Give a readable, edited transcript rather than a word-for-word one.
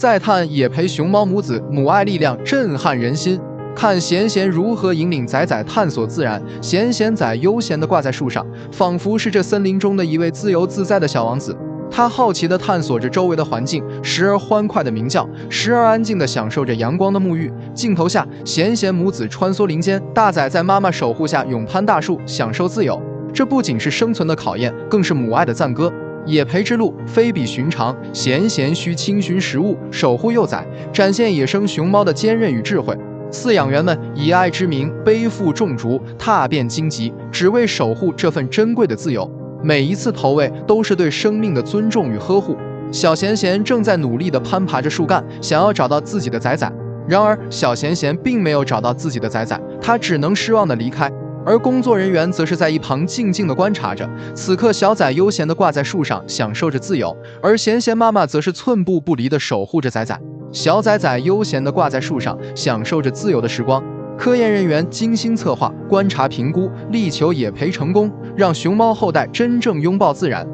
再探野培熊猫母子母爱力量震撼人心。看贤贤如何引领仔仔探索自然，贤贤仔悠闲地挂在树上，仿佛是这森林中的一位自由自在的小王子。他好奇地探索着周围的环境，时而欢快地鸣叫，时而安静地享受着阳光的沐浴。镜头下，贤贤母子穿梭林间，大仔在妈妈守护下勇攀大树，享受自由。这不仅是生存的考验，更是母爱的赞歌。野培之路非比寻常，贤贤需清寻食物，守护幼崽，展现野生熊猫的坚韧与智慧。饲养员们以爱之名背负重竹，踏遍荆棘，只为守护这份珍贵的自由。每一次投喂都是对生命的尊重与呵护。小贤贤正在努力地攀爬着树干，想要找到自己的仔仔。然而，小贤贤并没有找到自己的仔仔，他只能失望地离开。而工作人员则是在一旁静静地观察着。此刻，小仔悠闲地挂在树上，享受着自由，而贤贤妈妈则是寸步不离地守护着仔仔。小仔仔悠闲地挂在树上，享受着自由的时光。科研人员精心策划、观察、评估，力求野培成功，让熊猫后代真正拥抱自然，